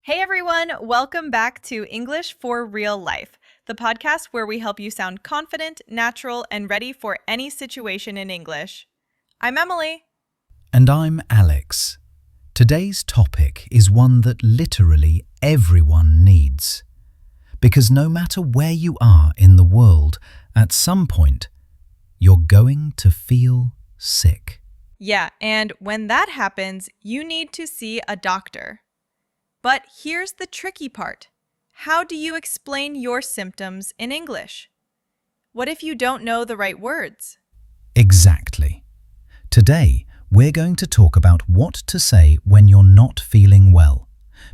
Hey everyone, welcome back to English for Real Life, the podcast where we help you sound confident, natural, and ready for any situation in English. I'm Emily. And I'm Alex. Today's topic is one that literally everyone needs. Because no matter where you are in the world, at some point, you're going to feel sick. Yeah, and when that happens, you need to see a doctor. But here's the tricky part. How do you explain your symptoms in English? What if you don't know the right words? Exactly. Today, we're going to talk about what to say when you're not feeling well,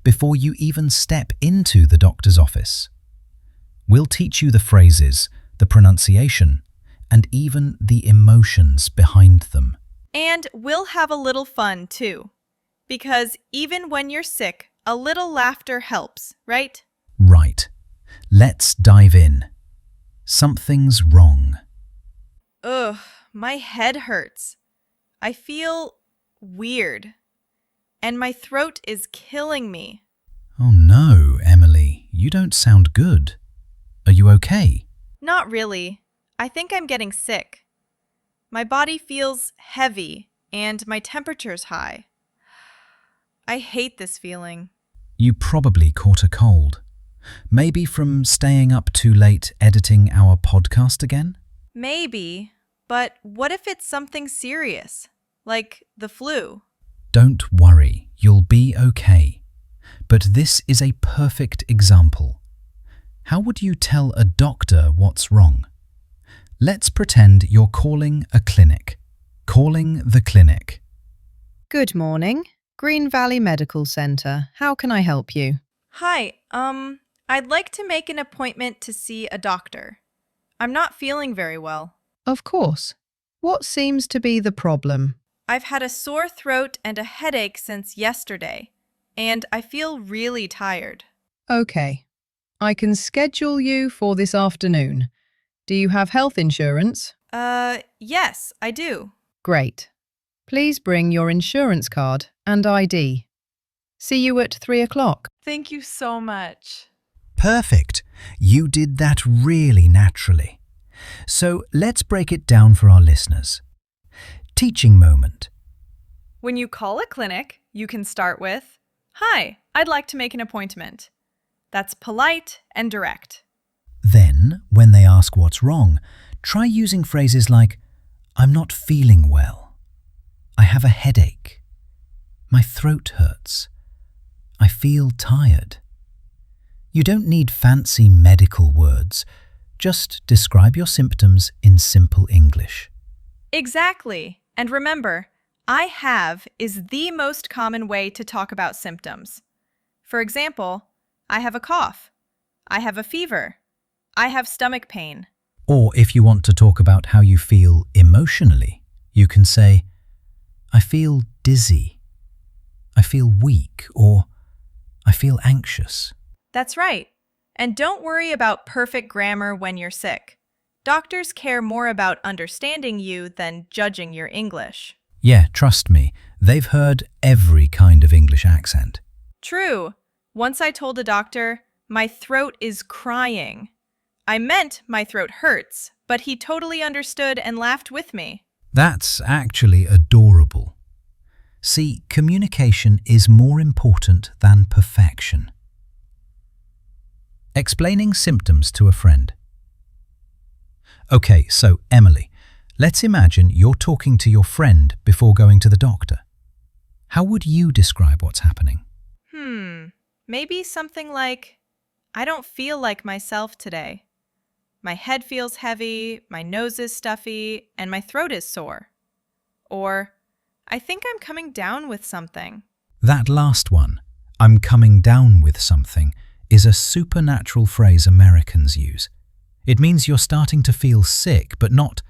before you even step into the doctor's office. We'll teach you the phrases, the pronunciation, and even the emotions behind them. And we'll have a little fun too. Because even when you're sick, a little laughter helps, right? Right. Let's dive in. Something's wrong. Ugh, my head hurts. I feel weird. And my throat is killing me. Oh no, Emily, you don't sound good. Are you okay? Not really. I think I'm getting sick. My body feels heavy and my temperature's high. I hate this feeling. You probably caught a cold. Maybe from staying up too late editing our podcast again? Maybe, but what if it's something serious, like the flu? Don't worry, you'll be okay. But this is a perfect example. How would you tell a doctor what's wrong? Let's pretend you're calling a clinic. Calling the clinic. Good morning. Green Valley Medical Center. How can I help you? Hi, I'd like to make an appointment to see a doctor. I'm not feeling very well. Of course. What seems to be the problem? I've had a sore throat and a headache since yesterday, and I feel really tired. Okay. I can schedule you for this afternoon. Do you have health insurance? Yes, I do. Great. Please bring your insurance card and ID. See you at 3 o'clock. Thank you so much. Perfect. You did that really naturally. So let's break it down for our listeners. Teaching moment. When you call a clinic, you can start with, "Hi, I'd like to make an appointment." That's polite and direct. Then, when they ask what's wrong, try using phrases like, "I'm not feeling well. I have a headache. My throat hurts. I feel tired." You don't need fancy medical words. Just describe your symptoms in simple English. Exactly. And remember, I have is the most common way to talk about symptoms. For example, I have a cough. I have a fever. I have stomach pain. Or if you want to talk about how you feel emotionally, you can say, "I feel dizzy. I feel weak," or "I feel anxious." That's right. And don't worry about perfect grammar when you're sick. Doctors care more about understanding you than judging your English. Yeah, trust me, they've heard every kind of English accent. True. Once I told a doctor, "My throat is crying." I meant my throat hurts, but he totally understood and laughed with me. That's actually adorable. See, communication is more important than perfection. Explaining symptoms to a friend. Okay, so Emily, let's imagine you're talking to your friend before going to the doctor. How would you describe what's happening? Maybe something like, "I don't feel like myself today. My head feels heavy, my nose is stuffy, and my throat is sore." Or, "I think I'm coming down with something." That last one, "I'm coming down with something," is a supernatural phrase Americans use. It means you're starting to feel sick, but not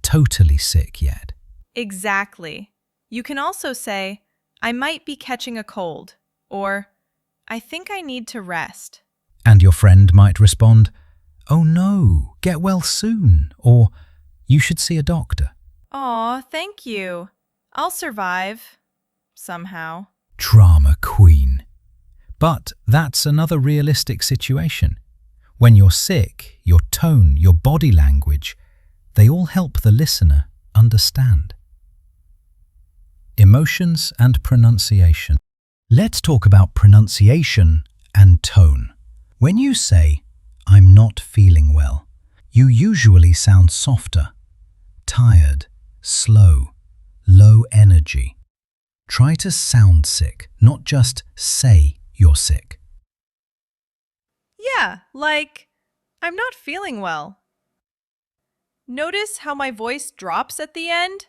totally sick yet. Exactly. You can also say, "I might be catching a cold," or "I think I need to rest." And your friend might respond, "Oh no, get well soon," or "You should see a doctor." Aw, thank you. I'll survive. Somehow. Drama queen. But that's another realistic situation. When you're sick, your tone, your body language, they all help the listener understand. Emotions and pronunciation. Let's talk about pronunciation and tone. When you say, "I'm not feeling well," you usually sound softer, tired, slow, low energy. Try to sound sick, not just say you're sick. Yeah, like, I'm not feeling well. Notice how my voice drops at the end?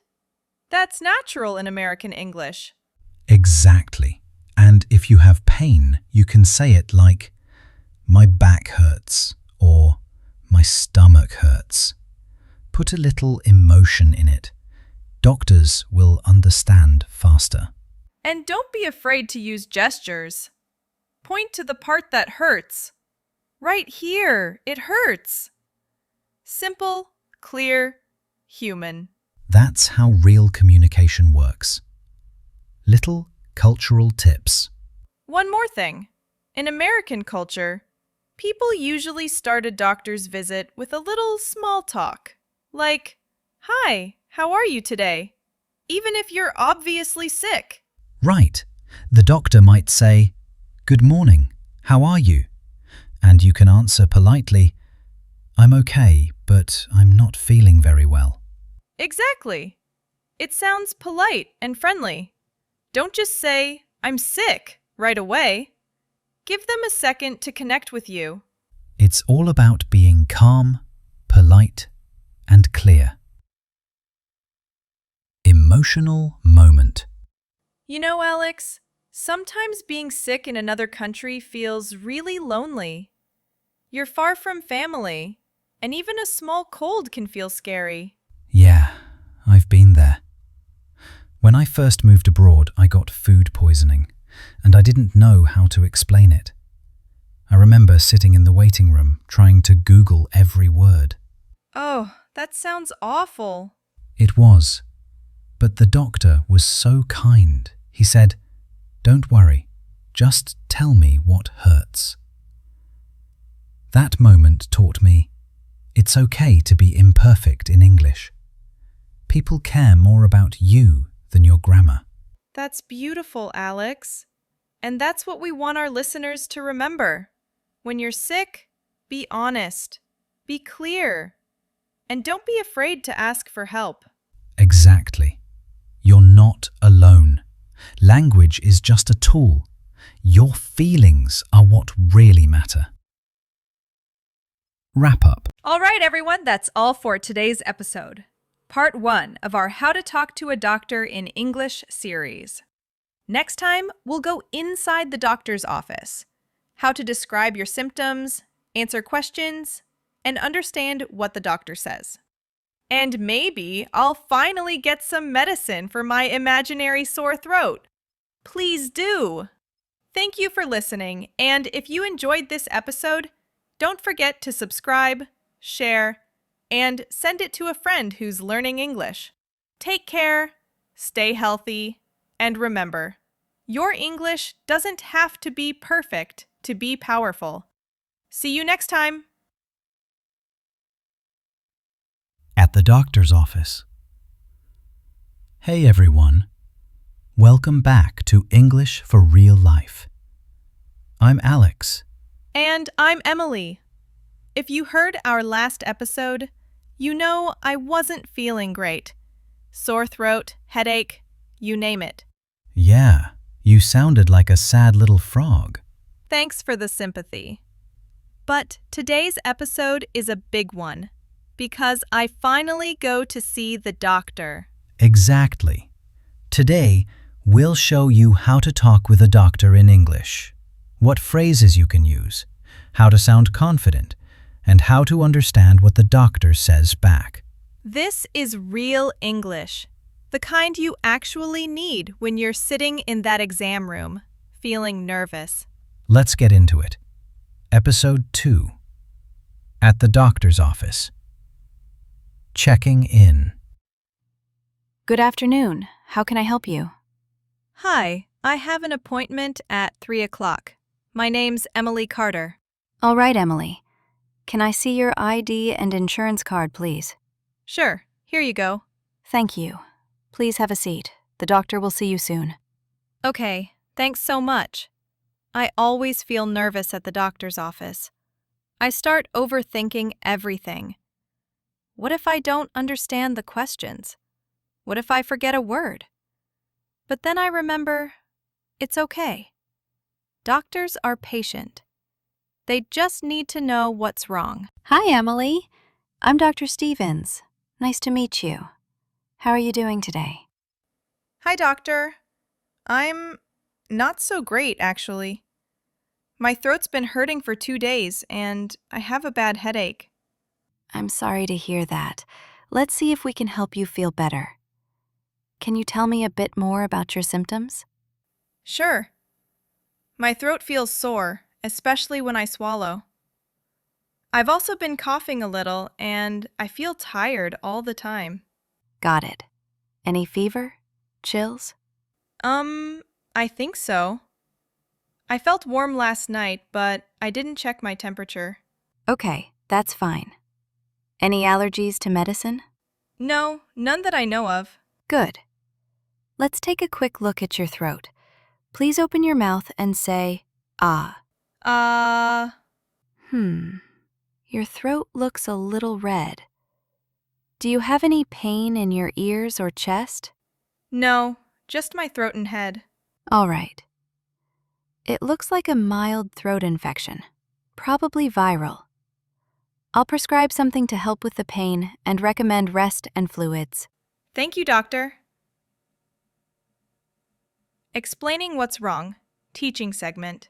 That's natural in American English. Exactly. And if you have pain, you can say it like, "My back hurts," or "My stomach hurts." Put a little emotion in it. Doctors will understand faster. And don't be afraid to use gestures. Point to the part that hurts. Right here, it hurts. Simple, clear, human. That's how real communication works. Little cultural tips. One more thing. In American culture, people usually start a doctor's visit with a little small talk. Like, "Hi, how are you today?" Even if you're obviously sick. Right. The doctor might say, "Good morning, how are you?" And you can answer politely, "I'm okay, but I'm not feeling very well." Exactly. It sounds polite and friendly. Don't just say, "I'm sick," right away. Give them a second to connect with you. It's all about being calm, polite, and clear. Emotional moment. You know, Alex, sometimes being sick in another country feels really lonely. You're far from family, and even a small cold can feel scary. Yeah, I've been there. When I first moved abroad, I got food poisoning, and I didn't know how to explain it. I remember sitting in the waiting room, trying to Google every word. Oh, that sounds awful. It was. But the doctor was so kind. He said, "Don't worry, just tell me what hurts." That moment taught me it's okay to be imperfect in English. People care more about you than your grammar. That's beautiful, Alex. And that's what we want our listeners to remember. When you're sick, be honest, be clear, and don't be afraid to ask for help. Exactly. You're not alone. Language is just a tool. Your feelings are what really matter. Wrap up. All right, everyone, that's all for today's episode. Part 1 of our How to Talk to a Doctor in English series. Next time, we'll go inside the doctor's office. How to describe your symptoms, answer questions, and understand what the doctor says. And maybe I'll finally get some medicine for my imaginary sore throat. Please do! Thank you for listening, and if you enjoyed this episode, don't forget to subscribe, share, and send it to a friend who's learning English. Take care, stay healthy, and remember, your English doesn't have to be perfect to be powerful. See you next time! At the doctor's office. Hey everyone. Welcome back to English for Real Life. I'm Alex. And I'm Emily. If you heard our last episode, you know I wasn't feeling great. Sore throat, headache, you name it. Yeah, you sounded like a sad little frog. Thanks for the sympathy. But today's episode is a big one, because I finally go to see the doctor. Exactly. Today, we'll show you how to talk with a doctor in English, what phrases you can use, how to sound confident, and how to understand what the doctor says back. This is real English, the kind you actually need when you're sitting in that exam room, feeling nervous. Let's get into it. Episode 2. At the doctor's office. Checking in. Good afternoon. How can I help you? Hi, I have an appointment at 3 o'clock. My name's Emily Carter. All right, Emily. Can I see your ID and insurance card, please? Sure, here you go. Thank you. Please have a seat. The doctor will see you soon. Okay, thanks so much. I always feel nervous at the doctor's office. I start overthinking everything. What if I don't understand the questions? What if I forget a word? But then I remember, it's okay. Doctors are patient. They just need to know what's wrong. Hi, Emily. I'm Dr. Stevens. Nice to meet you. How are you doing today? Hi, doctor. I'm not so great, actually. My throat's been hurting for 2 days, and I have a bad headache. I'm sorry to hear that. Let's see if we can help you feel better. Can you tell me a bit more about your symptoms? Sure. My throat feels sore, especially when I swallow. I've also been coughing a little, and I feel tired all the time. Got it. Any fever? Chills? I think so. I felt warm last night, but I didn't check my temperature. Okay, that's fine. Any allergies to medicine? No, none that I know of. Good. Let's take a quick look at your throat. Please open your mouth and say, ah. Your throat looks a little red. Do you have any pain in your ears or chest? No, just my throat and head. All right. It looks like a mild throat infection, probably viral. I'll prescribe something to help with the pain and recommend rest and fluids. Thank you, doctor. Explaining what's wrong. Teaching segment.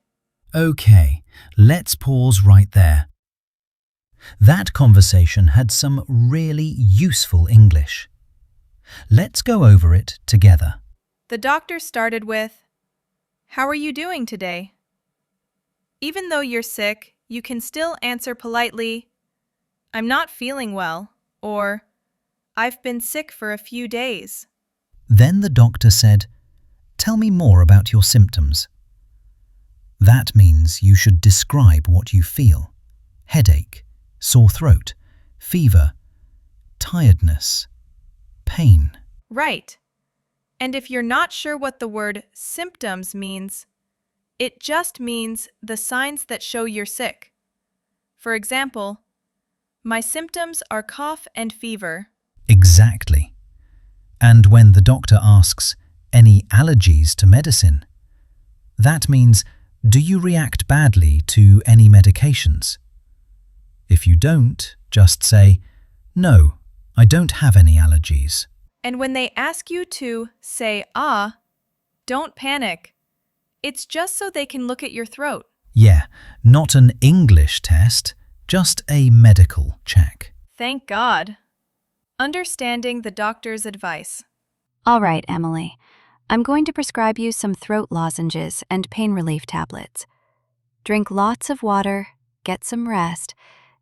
Okay, let's pause right there. That conversation had some really useful English. Let's go over it together. The doctor started with, "How are you doing today?" Even though you're sick, you can still answer politely, "I'm not feeling well," or "I've been sick for a few days." Then the doctor said, "Tell me more about your symptoms." That means you should describe what you feel. Headache, sore throat, fever, tiredness, pain. Right. And if you're not sure what the word symptoms means, it just means the signs that show you're sick. For example, my symptoms are cough and fever. Exactly. And when the doctor asks, any allergies to medicine? That means, do you react badly to any medications? If you don't, just say, no, I don't have any allergies. And when they ask you to say don't panic. It's just so they can look at your throat. Yeah, not an English test, just a medical check. Thank God. Understanding the doctor's advice. All right, Emily. I'm going to prescribe you some throat lozenges and pain relief tablets. Drink lots of water, get some rest,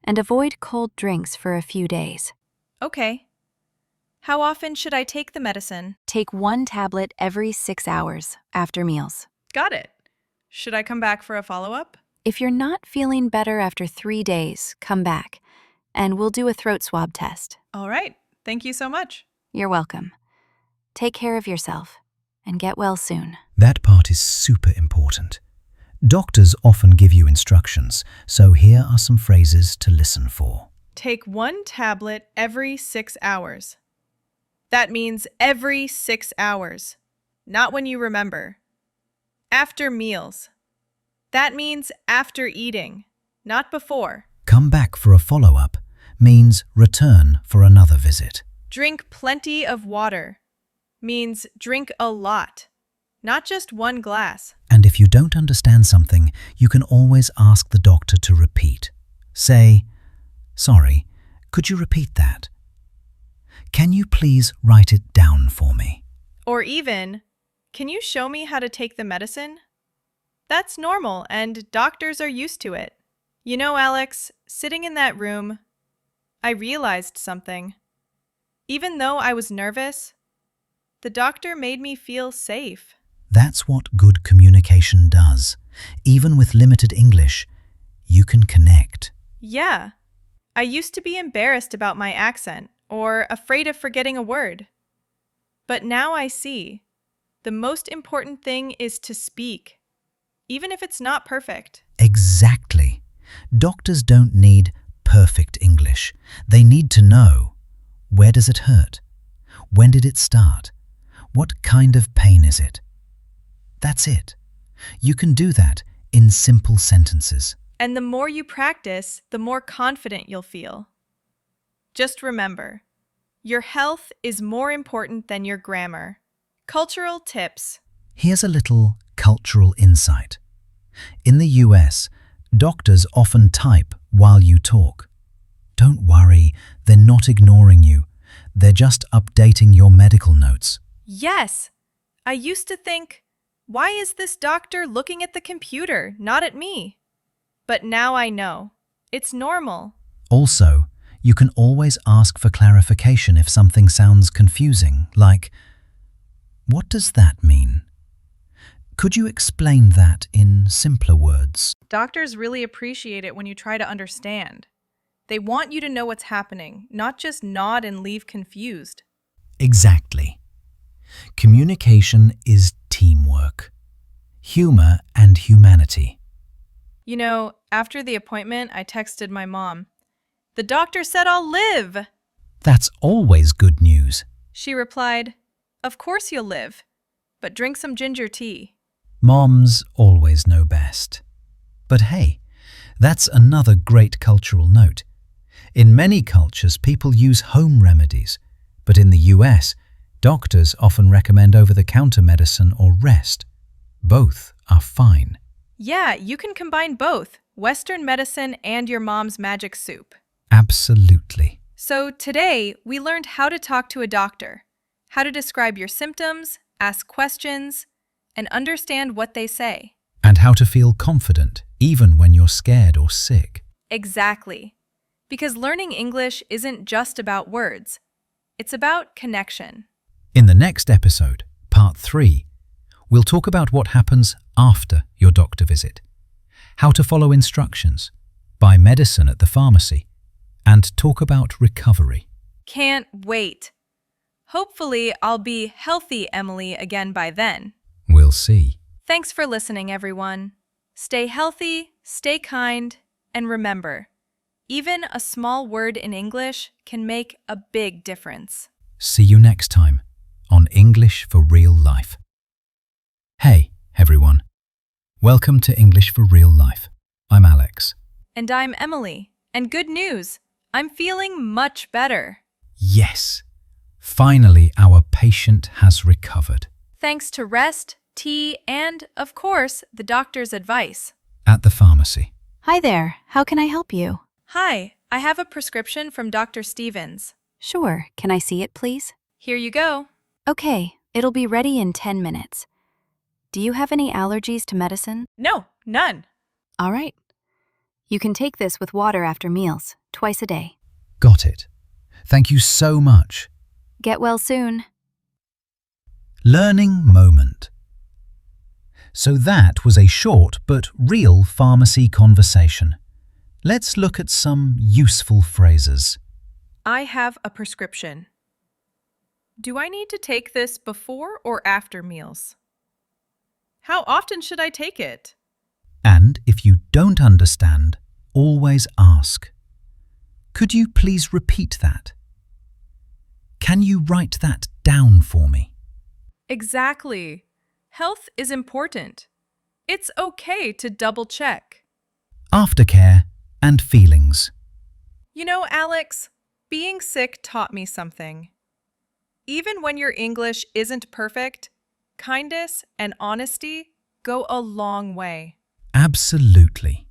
and avoid cold drinks for a few days. Okay. How often should I take the medicine? Take 1 tablet every 6 hours after meals. Got it. Should I come back for a follow-up? If you're not feeling better after 3 days, come back, and we'll do a throat swab test. All right. Thank you so much. You're welcome. Take care of yourself, and get well soon. That part is super important. Doctors often give you instructions, so here are some phrases to listen for. Take 1 tablet every 6 hours. That means every 6 hours, not when you remember. After meals. That means after eating, not before. Come back for a follow-up means return for another visit. Drink plenty of water means drink a lot, not just 1 glass. And if you don't understand something, you can always ask the doctor to repeat. Say, "Sorry, could you repeat that? Can you please write it down for me?" Or even, "Can you show me how to take the medicine?" That's normal, and doctors are used to it. You know, Alex, sitting in that room, I realized something. Even though I was nervous, the doctor made me feel safe. That's what good communication does. Even with limited English, you can connect. Yeah. I used to be embarrassed about my accent or afraid of forgetting a word. But now I see. The most important thing is to speak, even if it's not perfect. Exactly. Doctors don't need perfect English. They need to know, where does it hurt? When did it start? What kind of pain is it? That's it. You can do that in simple sentences. And the more you practice, the more confident you'll feel. Just remember, your health is more important than your grammar. Cultural tips. Here's a little cultural insight. In the US, doctors often type while you talk. Don't worry, they're not ignoring you. They're just updating your medical notes. Yes, I used to think, why is this doctor looking at the computer, not at me? But now I know. It's normal. Also, you can always ask for clarification if something sounds confusing, like, what does that mean? Could you explain that in simpler words? Doctors really appreciate it when you try to understand. They want you to know what's happening, not just nod and leave confused. Exactly. Communication is teamwork, humor and humanity. You know, after the appointment, I texted my mom. The doctor said I'll live. That's always good news. She replied, of course you'll live, but drink some ginger tea. Moms always know best. But hey, that's another great cultural note. In many cultures, people use home remedies, but in the US, doctors often recommend over-the-counter medicine or rest. Both are fine. Yeah, you can combine both, Western medicine and your mom's magic soup. Absolutely. So today, we learned how to talk to a doctor, how to describe your symptoms, ask questions, and understand what they say. And how to feel confident, even when you're scared or sick. Exactly. Because learning English isn't just about words. It's about connection. In the next episode, Part 3, we'll talk about what happens after your doctor visit, how to follow instructions, buy medicine at the pharmacy, and talk about recovery. Can't wait. Hopefully, I'll be healthy, Emily, again by then. We'll see. Thanks for listening, everyone. Stay healthy, stay kind, and remember, even a small word in English can make a big difference. See you next time on English for Real Life. Hey, everyone. Welcome to English for Real Life. I'm Alex. And I'm Emily. And good news, I'm feeling much better. Yes, finally our patient has recovered. Thanks to rest, tea, and, of course, the doctor's advice. At the pharmacy. Hi there, how can I help you? Hi, I have a prescription from Dr. Stevens. Sure, can I see it, please? Here you go. Okay, it'll be ready in 10 minutes. Do you have any allergies to medicine? No, none. All right. You can take this with water after meals, twice a day. Got it. Thank you so much. Get well soon. Learning moment. So that was a short but real pharmacy conversation. Let's look at some useful phrases. I have a prescription. Do I need to take this before or after meals? How often should I take it? And if you don't understand, always ask. Could you please repeat that? Can you write that down for me? Exactly. Health is important. It's okay to double check. Aftercare and feelings. You know, Alex, being sick taught me something. Even when your English isn't perfect, kindness and honesty go a long way. Absolutely.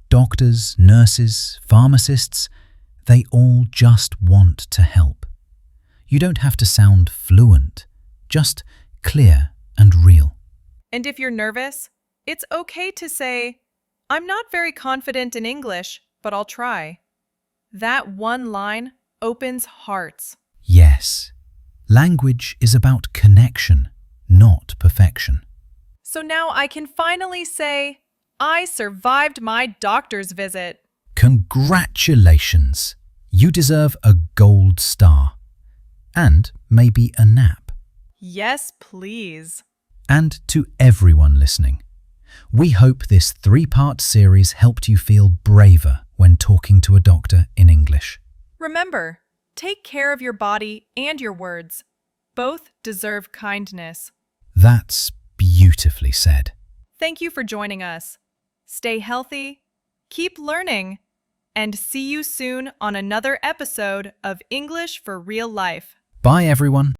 Doctors, nurses, pharmacists, they all just want to help. You don't have to sound fluent, just clear and real. And if you're nervous, it's okay to say, I'm not very confident in English, but I'll try. That one line opens hearts. Yes, language is about connection, not perfection. So now I can finally say, I survived my doctor's visit. Congratulations! You deserve a gold star. And maybe a nap. Yes, please. And to everyone listening, we hope this 3-part series helped you feel braver when talking to a doctor in English. Remember, take care of your body and your words. Both deserve kindness. That's beautifully said. Thank you for joining us. Stay healthy, keep learning, and see you soon on another episode of English for Real Life. Bye, everyone.